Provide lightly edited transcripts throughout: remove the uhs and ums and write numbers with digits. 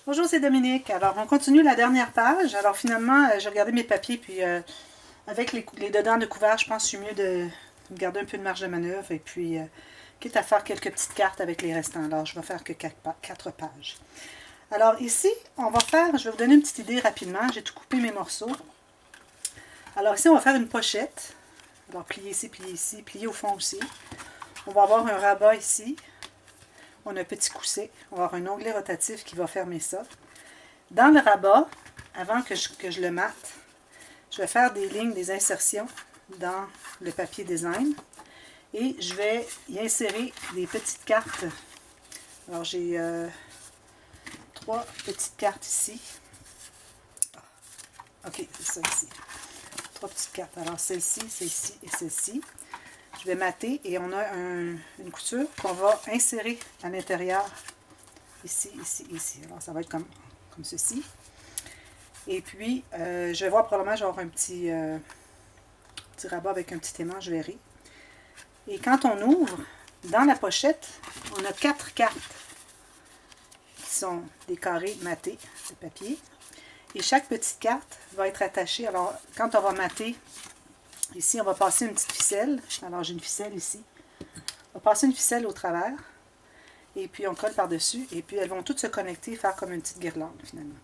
Bonjour, c'est Dominique. Alors, on continue la dernière page. Alors, finalement, j'ai regardé mes papiers, puis avec les dedans de couvert, je pense que c'est mieux de garder un peu de marge de manœuvre, et puis, quitte à faire quelques petites cartes avec les restants. Alors, je vais faire que 4 pages. Alors, ici, on va faire, je vais vous donner une petite idée rapidement. J'ai tout coupé mes morceaux. Alors, ici, on va faire une pochette. Alors, ici, plier au fond aussi. On va avoir un rabat ici. On a un petit cousset. On va avoir un onglet rotatif qui va fermer ça. Dans le rabat, avant que je le mate, je vais faire des lignes, des insertions dans le papier design. Et je vais y insérer des petites cartes. Alors, j'ai 3 petites cartes ici. OK, c'est ça ici. 3 petites cartes. Alors, celle-ci et celle-ci. Je vais mater et on a une couture qu'on va insérer à l'intérieur. Ici, ici, ici. Alors, ça va être comme ceci. Et puis, je vais voir probablement, je vais avoir un petit rabat avec un petit aimant, je verrai. Et quand on ouvre, dans la pochette, on a 4 cartes qui sont des carrés matés de papier. Et chaque petite carte va être attachée. Alors, quand on va mater, ici, on va passer une petite ficelle. Alors, j'ai une ficelle ici. On va passer une ficelle au travers. Et puis, on colle par-dessus. Et puis, elles vont toutes se connecter et faire comme une petite guirlande, finalement.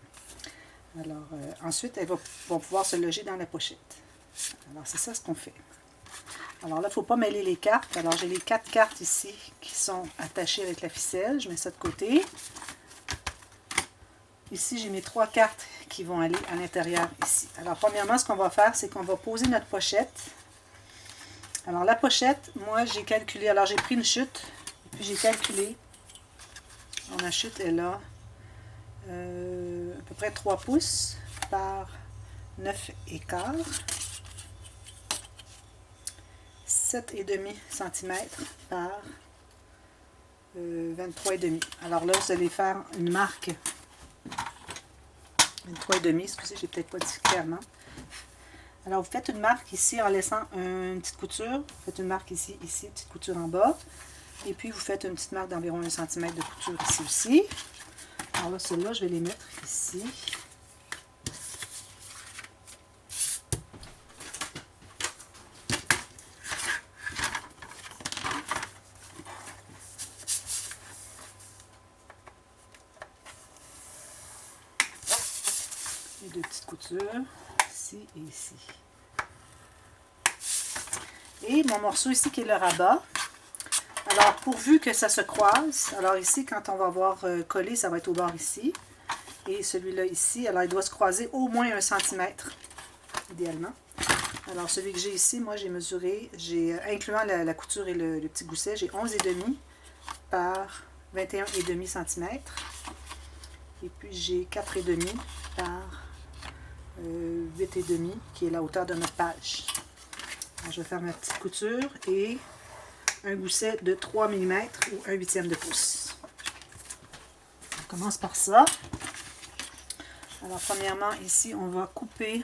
Alors, ensuite, elles vont pouvoir se loger dans la pochette. Alors, c'est ça ce qu'on fait. Alors là, il ne faut pas mêler les cartes. Alors, j'ai les 4 cartes ici qui sont attachées avec la ficelle. Je mets ça de côté. Ici, j'ai mes 3 cartes qui vont aller à l'intérieur ici. Alors, premièrement, ce qu'on va faire, c'est qu'on va poser notre pochette. Alors, la pochette, moi, j'ai calculé. Alors, j'ai pris une chute, et puis j'ai calculé. Alors, ma chute est là. À peu près 3 pouces par 9,15. 7,5 cm par 23,5. Alors là, vous allez faire une marque 23,5, excusez, j'ai peut-être pas dit clairement. Alors, vous faites une marque ici en laissant une petite couture. Vous faites une marque ici, ici, petite couture en bas. Et puis, vous faites une petite marque d'environ 1 cm de couture ici aussi. Alors là, celles-là, je vais les mettre ici. Les 2 petites coutures, ici et ici. Et mon morceau ici qui est le rabat. Alors, pourvu que ça se croise, alors ici, quand on va voir collé, ça va être au bord ici. Et celui-là ici, alors il doit se croiser au moins 1 cm, idéalement. Alors, celui que j'ai ici, moi, j'ai mesuré, incluant la couture et le petit gousset, j'ai 11,5 par 21,5 cm. Et puis, j'ai 4,5 par 8,5, qui est la hauteur de notre page. Alors, je vais faire ma petite couture et un gousset de 3 mm ou 1/8 de pouce. On commence par ça. Alors, premièrement, ici, on va couper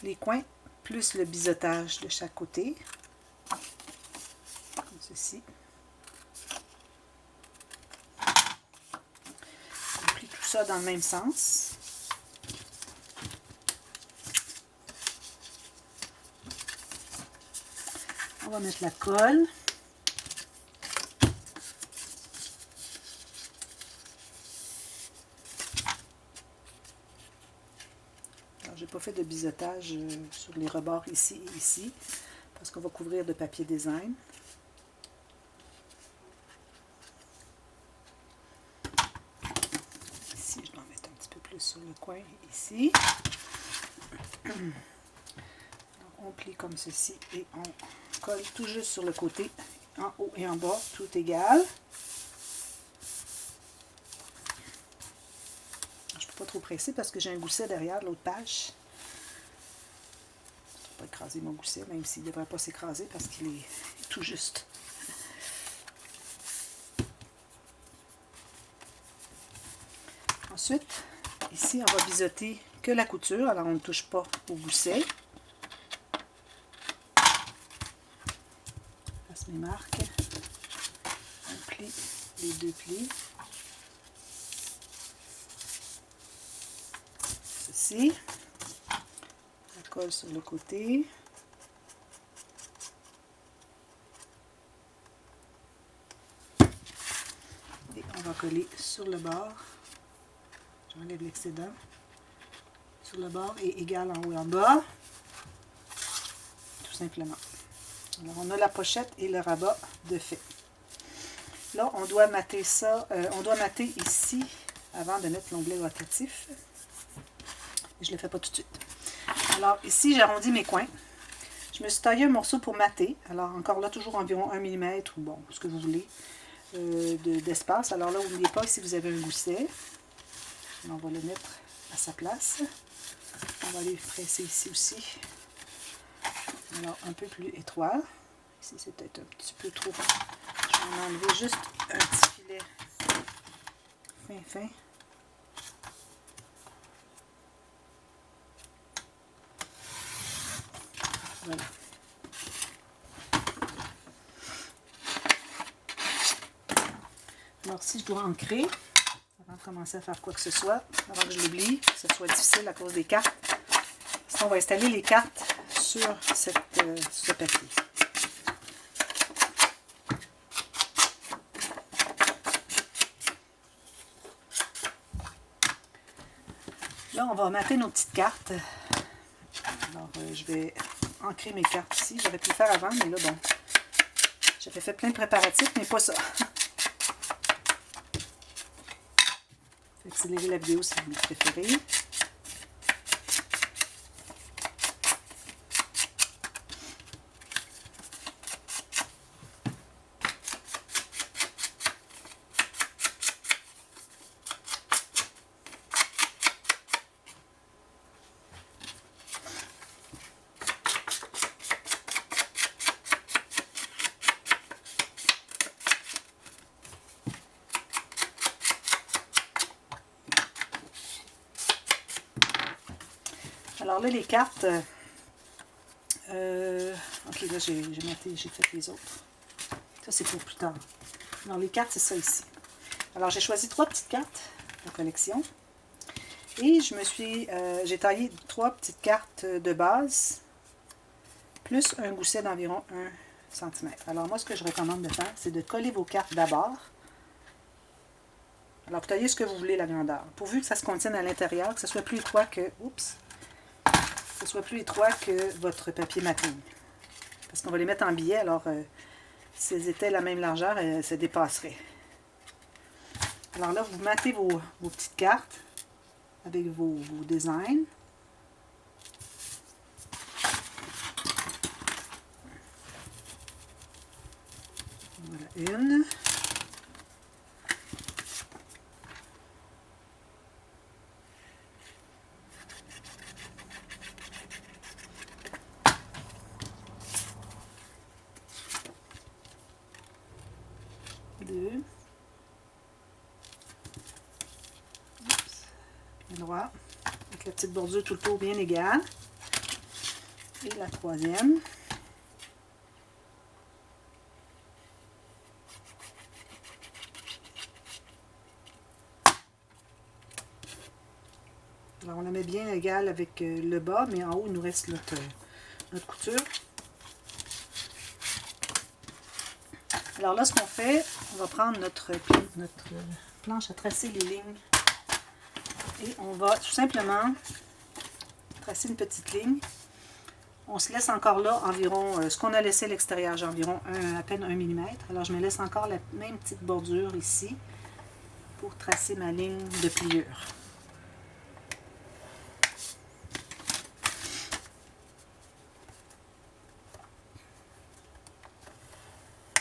les coins plus le biseautage de chaque côté, comme ceci. On plie tout ça dans le même sens. On va mettre la colle. Alors, j'ai pas fait de biseautage sur les rebords ici et ici, parce qu'on va couvrir de papier design. Ici, je vais en mettre un petit peu plus sur le coin, ici. Alors, on plie comme ceci et on colle tout juste sur le côté, en haut et en bas, tout égal. Je ne peux pas trop presser parce que j'ai un gousset derrière l'autre page. Je ne vais pas écraser mon gousset, même s'il ne devrait pas s'écraser parce qu'il est tout juste. Ensuite, ici, on va biseauter que la couture, alors on ne touche pas au gousset. Je passe mes marques. On plie les 2 plis. ici. La colle sur le côté. Et on va coller sur le bord. J'enlève l'excédent. Sur le bord et égal en haut et en bas. Tout simplement. Alors, on a la pochette et le rabat de fait. Là, on doit mater ça. On doit mater ici avant de mettre l'onglet rotatif. Je ne le fais pas tout de suite. Alors, ici, j'arrondis mes coins. Je me suis taillé un morceau pour mater. Alors, encore là, toujours environ 1 mm ou bon, ce que vous voulez d'espace. Alors là, n'oubliez pas, si vous avez un gousset, on va le mettre à sa place. On va aller presser ici aussi. Alors, un peu plus étroit. Ici, c'est peut-être un petit peu trop. Je vais en enlever juste un petit filet fin. Voilà. Alors, si je dois ancrer, avant de commencer à faire quoi que ce soit, avant que je l'oublie, que ce soit difficile à cause des cartes, on va installer les cartes sur ce papier. Là, on va mater nos petites cartes. Alors, je vais ancrer mes cartes ici. J'aurais pu le faire avant, mais là, bon, j'avais fait plein de préparatifs, mais pas ça. Accélérez la vidéo si vous le préférez. Alors là, les cartes, ok, là j'ai fait les autres. Ça, c'est pour plus tard. Alors, les cartes, c'est ça ici. Alors, j'ai choisi 3 petites cartes de collection. Et j'ai taillé 3 petites cartes de base, plus un gousset d'environ 1 cm. Alors, moi, ce que je recommande de faire, c'est de coller vos cartes d'abord. Alors, vous taillez ce que vous voulez, la grandeur. Pourvu que ça se contienne à l'intérieur, que ce soit plus étroit que... Oups! Que ce soit plus étroit que votre papier mating. Parce qu'on va les mettre en billets, alors si elles étaient la même largeur, elles se dépasseraient. Alors là, vous matez vos petites cartes avec vos designs. Voilà une. Deux. Le droit. Avec la petite bordure tout le tour bien égale. Et la troisième. Alors on la met bien égale avec le bas, mais en haut il nous reste notre couture. Alors là, ce qu'on fait, on va prendre notre planche à tracer les lignes. Et on va tout simplement tracer une petite ligne. On se laisse encore là environ, ce qu'on a laissé à l'extérieur, j'ai environ à peine 1 mm. Alors je me laisse encore la même petite bordure ici pour tracer ma ligne de pliure.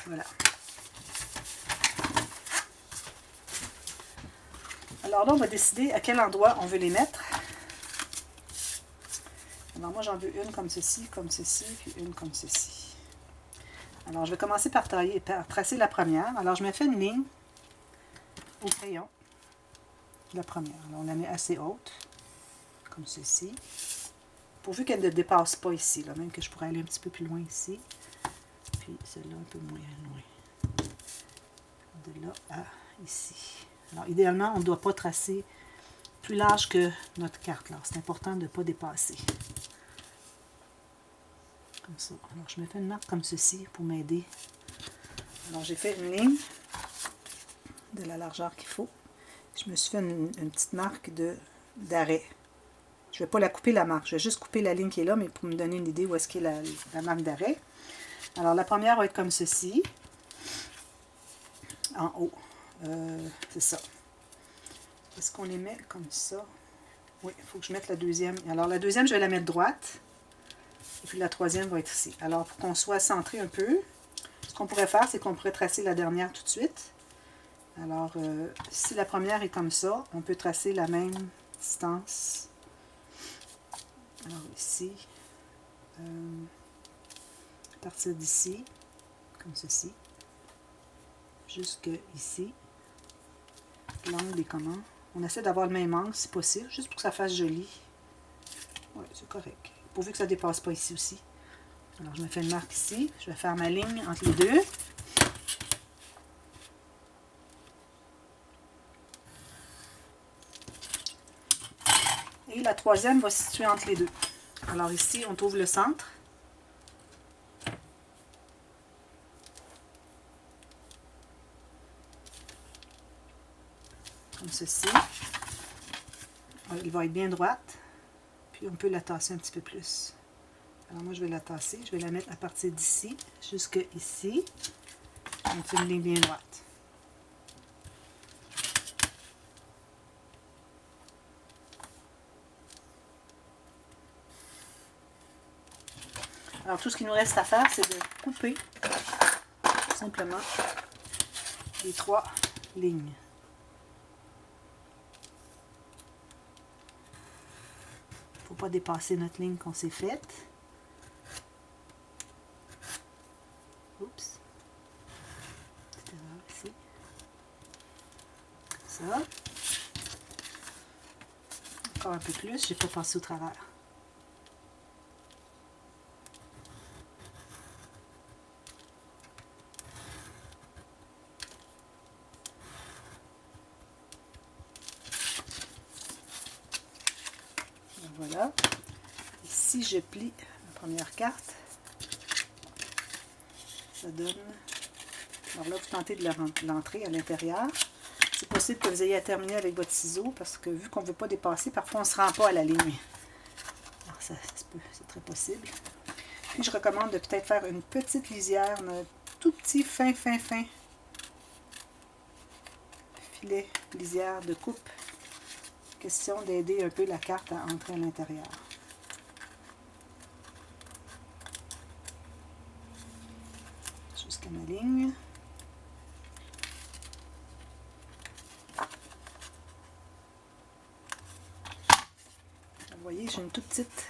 Voilà. Alors là, on va décider à quel endroit on veut les mettre. Alors moi, j'en veux une comme ceci, puis une comme ceci. Alors, je vais commencer par tracer la première. Alors, je me fais une ligne au crayon. La première. Alors, on la met assez haute, comme ceci. Pourvu qu'elle ne dépasse pas ici, là, même que je pourrais aller un petit peu plus loin ici. Puis celle-là un peu moins loin. De là à ici. Alors, idéalement, on ne doit pas tracer plus large que notre carte. C'est important de ne pas dépasser. Comme ça. Alors, je me fais une marque comme ceci pour m'aider. Alors, j'ai fait une ligne de la largeur qu'il faut. Je me suis fait une petite marque d'arrêt. Je ne vais pas la couper la marque, je vais juste couper la ligne qui est là, mais pour me donner une idée où est-ce qu'est la marque d'arrêt. Alors, la première va être comme ceci. En haut. C'est ça. Est-ce qu'on les met comme ça? Oui, il faut que je mette la deuxième. Alors, la deuxième, je vais la mettre droite. Et puis, la troisième va être ici. Alors, pour qu'on soit centré un peu, ce qu'on pourrait faire, c'est qu'on pourrait tracer la dernière tout de suite. Alors, si la première est comme ça, on peut tracer la même distance. Alors, ici, à partir d'ici, comme ceci, jusque ici. L'angle est comment? On essaie d'avoir le même angle si possible, juste pour que ça fasse joli. Oui, c'est correct. Pourvu que ça ne dépasse pas ici aussi. Alors, je me fais une marque ici. Je vais faire ma ligne entre les deux. Et la troisième va se situer entre les deux. Alors ici, on trouve le centre. Comme ceci. Il va être bien droite. Puis on peut la tasser un petit peu plus. Alors moi, je vais la tasser. Je vais la mettre à partir d'ici jusque ici. On fait une ligne bien droite. Alors tout ce qu'il nous reste à faire, c'est de couper simplement les trois lignes. Il ne faut pas dépasser notre ligne qu'on s'est faite. Oups. Petite erreur ici. Ça. Encore un peu plus, je n'ai pas passé au travers. Voilà. Ici, je plie la première carte. Ça donne... Alors là, vous tentez de l'entrer à l'intérieur. C'est possible que vous ayez à terminer avec votre ciseau parce que vu qu'on ne veut pas dépasser, parfois on ne se rend pas à la ligne. Alors ça se peut, c'est très possible. Puis je recommande de peut-être faire une petite lisière, un tout petit fin filet lisière de coupe. Question d'aider un peu la carte à entrer à l'intérieur. Jusqu'à ma ligne. Vous voyez, j'ai une toute petite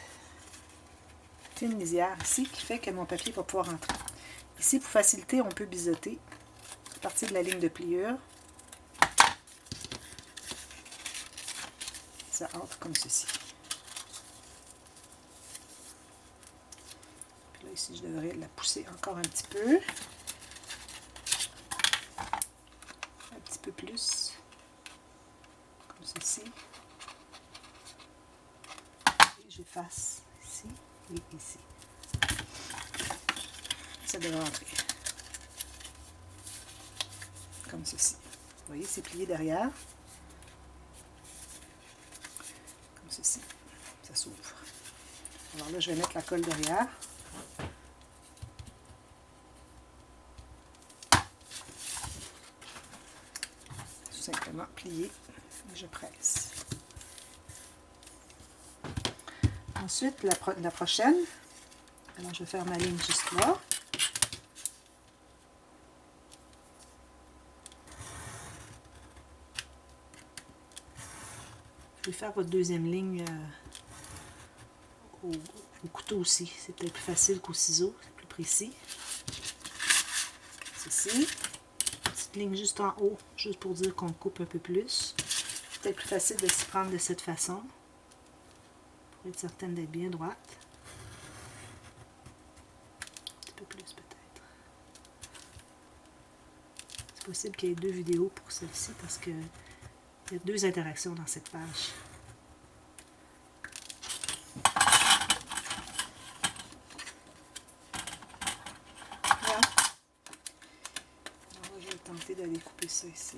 fine lisière ici qui fait que mon papier va pouvoir rentrer. Ici, pour faciliter, on peut biseauter à partir de la ligne de pliure. Ça entre comme ceci. Puis là, ici, je devrais la pousser encore un petit peu. Un petit peu plus. Comme ceci. Et j'efface ici et ici. Ça devrait entrer. Comme ceci. Vous voyez, c'est plié derrière. Comme ceci. Ça s'ouvre. Alors là, je vais mettre la colle derrière. Tout simplement plier et je presse. Ensuite, la prochaine. Alors, je vais faire ma ligne juste là. Vous pouvez faire votre deuxième ligne au couteau aussi. C'est peut-être plus facile qu'au ciseau, c'est plus précis. Ceci. Petite ligne juste en haut, juste pour dire qu'on coupe un peu plus. C'est peut-être plus facile de s'y prendre de cette façon. Pour être certaine d'être bien droite. Un petit peu plus peut-être. C'est possible qu'il y ait deux vidéos pour celle-ci parce que il y a deux interactions dans cette page. ça ici.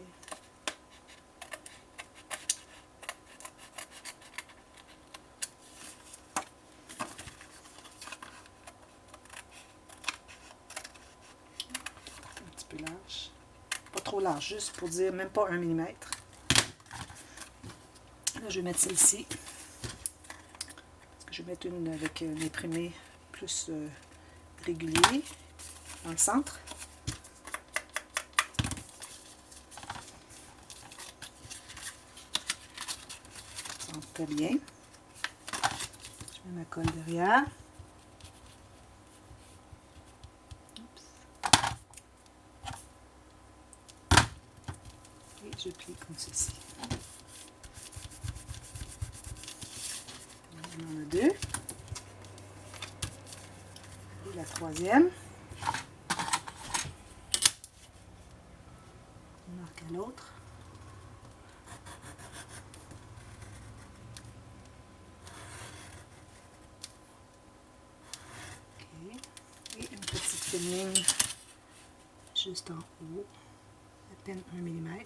Un petit peu large. Pas trop large, juste pour dire même pas 1 mm. Là, je vais mettre celle-ci. Parce que je vais mettre une avec un imprimé plus régulier dans le centre. Ça rentre très bien. Je mets ma colle derrière. Et je plie comme ceci. On en a deux. Et la troisième. On marque à l'autre. Okay. Et une petite fine ligne juste en haut, à peine 1 mm.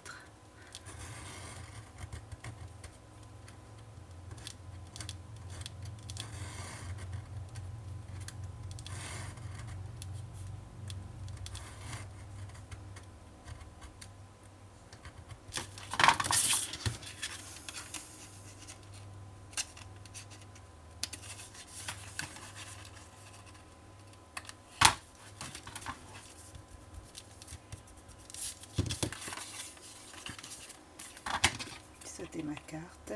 C'était ma carte.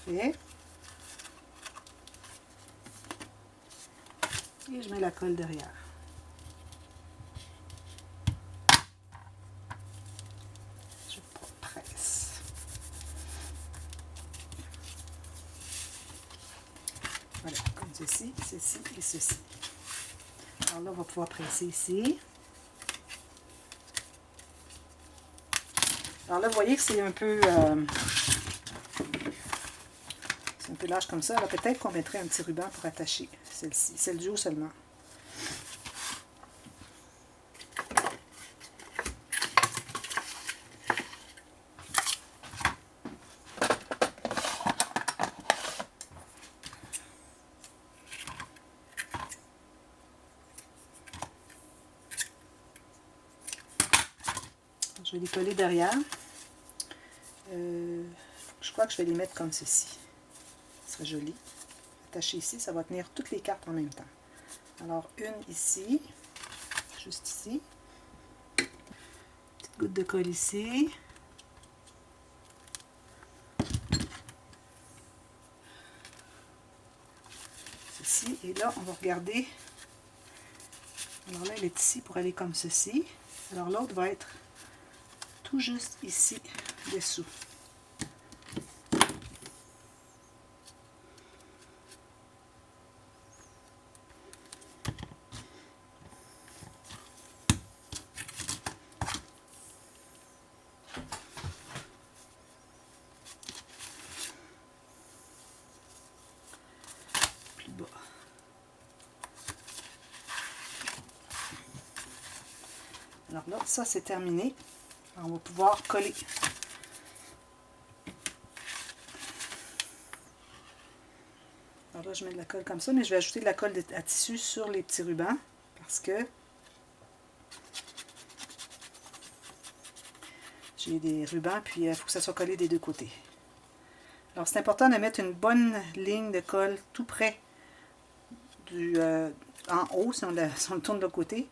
Parfait. Et je mets la colle derrière. Je presse. Voilà, comme ceci, ceci et ceci. Alors là, on va pouvoir presser ici. Alors là, vous voyez que c'est un peu large comme ça. Alors peut-être qu'on mettrait un petit ruban pour attacher celle-ci, celle du haut seulement. Je vais les coller derrière. Je crois que je vais les mettre comme ceci. Ce serait joli. Attaché ici, ça va tenir toutes les cartes en même temps. Alors, une ici, juste ici. Petite goutte de colle ici. Ceci, et là, on va regarder. Alors là, elle est ici pour aller comme ceci. Alors, l'autre va être tout juste ici, dessous. Plus bas. Alors là, ça c'est terminé. Alors, on va pouvoir coller. Alors là, je mets de la colle comme ça, mais je vais ajouter de la colle à tissu sur les petits rubans parce que j'ai des rubans, puis il faut que ça soit collé des deux côtés. Alors, c'est important de mettre une bonne ligne de colle tout près en haut, si on le tourne de l'autre côté,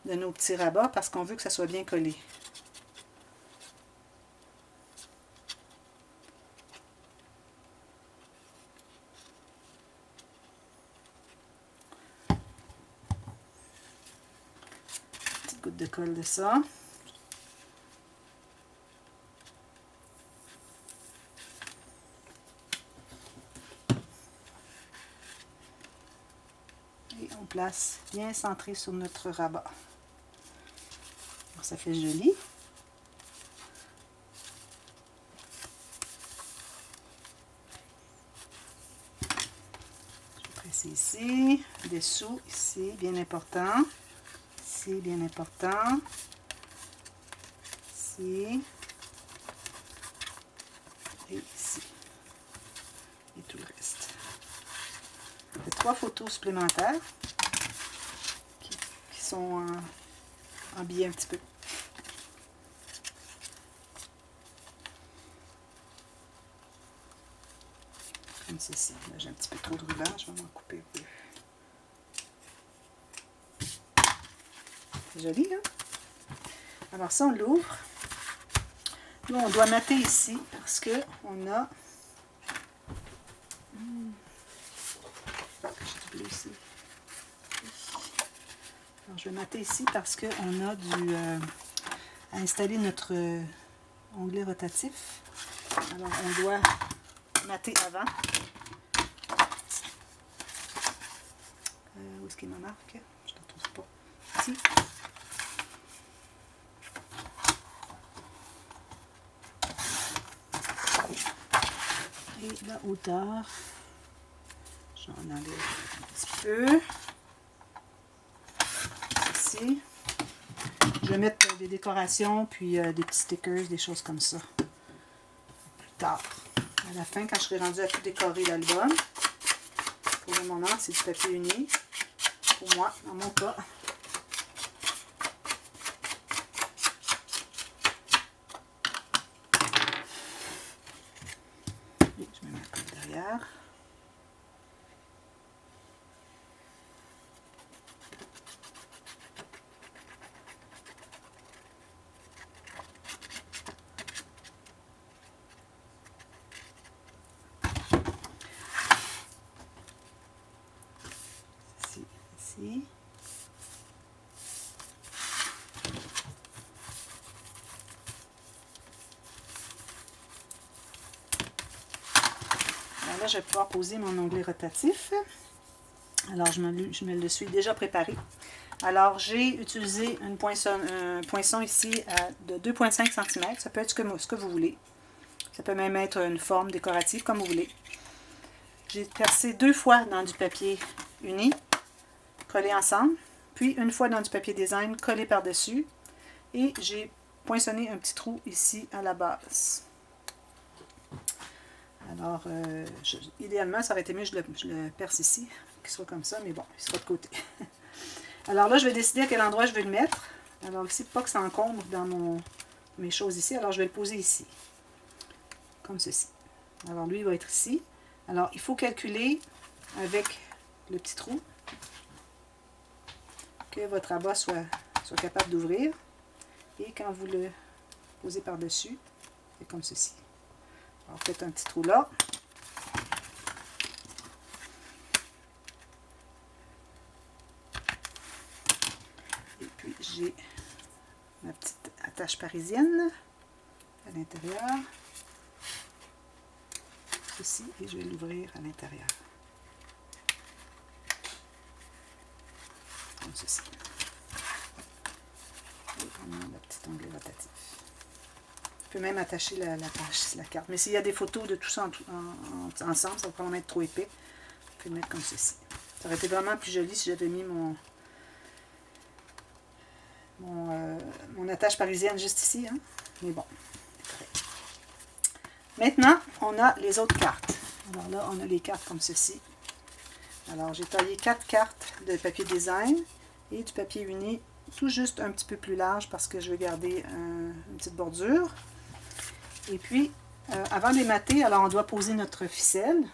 de nos petits rabats, parce qu'on veut que ça soit bien collé. Petite goutte de colle de ça. Et on place bien centré sur notre rabat. Alors, ça fait joli. C'est ici, dessous, ici, bien important. Ici, bien important. Ici. Et ici. Et tout le reste. J'ai 3 photos supplémentaires qui sont habillées un petit peu. Comme ceci. Là, j'ai un petit peu trop de ruban, je vais m'en couper un peu. C'est joli, hein? Alors ça, on l'ouvre. Nous, on doit mater ici parce que on a... J'ai du bleu ici. Alors, je vais mater ici parce qu'on a à installer notre onglet rotatif. Alors, on doit mater avant. Où est-ce qu'il y a ma marque? Je ne la trouve pas. Ici. Et la hauteur, j'en enlève un petit peu. Ici. Je vais mettre des décorations, puis des petits stickers, des choses comme ça. Plus tard. À la fin, quand je serai rendue à tout décorer l'album. Pour le moment, c'est du papier uni. Pour moi, dans mon cas. Et je mets ma colle derrière. Ici. Alors là, je vais pouvoir poser mon onglet rotatif. Alors, je me le suis déjà préparé. Alors, j'ai utilisé un poinçon ici de 2,5 cm. Ça peut être ce que vous voulez. Ça peut même être une forme décorative, comme vous voulez. J'ai percé 2 fois dans du papier uni, collé ensemble. Puis, une fois dans du papier design, collé par-dessus. Et j'ai poinçonné un petit trou ici à la base. Alors, idéalement, ça aurait été mieux que je le perce ici, qu'il soit comme ça, mais bon, il sera de côté. Alors là, je vais décider à quel endroit je vais le mettre. Alors ici, pas que ça encombre dans mes choses ici, alors je vais le poser ici, comme ceci. Alors lui, il va être ici. Alors, il faut calculer avec le petit trou que votre abat soit capable d'ouvrir. Et quand vous le posez par-dessus, c'est comme ceci. Alors, faites un petit trou là. Et puis, j'ai ma petite attache parisienne à l'intérieur. Ceci, et je vais l'ouvrir à l'intérieur. Comme ceci. Et on a le petit onglet rotatif. Je peux même attacher la carte. Mais s'il y a des photos de tout ça ensemble, ça va probablement être trop épais. Je peux le mettre comme ceci. Ça aurait été vraiment plus joli si j'avais mis mon attache parisienne juste ici. Hein? Mais bon. Maintenant, on a les autres cartes. Alors là, on a les cartes comme ceci. Alors, j'ai taillé 4 cartes de papier design et du papier uni, tout juste un petit peu plus large parce que je vais garder une petite bordure. Et puis, avant de les mater, alors on doit poser notre ficelle.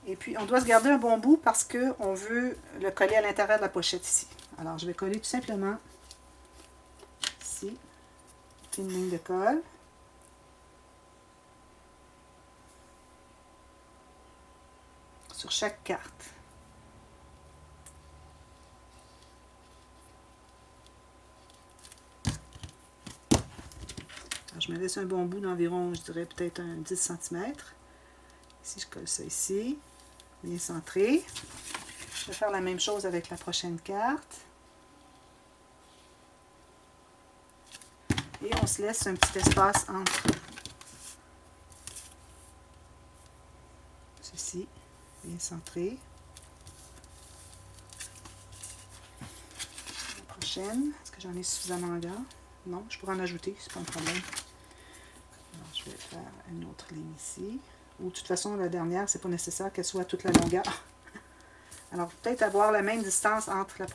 Et puis, on doit se garder un bon bout parce qu'on veut le coller à l'intérieur de la pochette ici. Alors, je vais coller tout simplement ici, une ligne de colle. Sur chaque carte. Alors, je me laisse un bon bout d'environ, je dirais peut-être un 10 cm. Ici, je colle ça ici. Bien centré. Je vais faire la même chose avec la prochaine carte. Et on se laisse un petit espace entre ceci bien centré. La prochaine, est-ce que j'en ai suffisamment en longueur? Non, je pourrais en ajouter, c'est pas un problème. Alors, je vais faire une autre ligne ici. Ou de toute façon, la dernière, c'est pas nécessaire qu'elle soit à toute la longueur. Alors, peut-être avoir la même distance entre la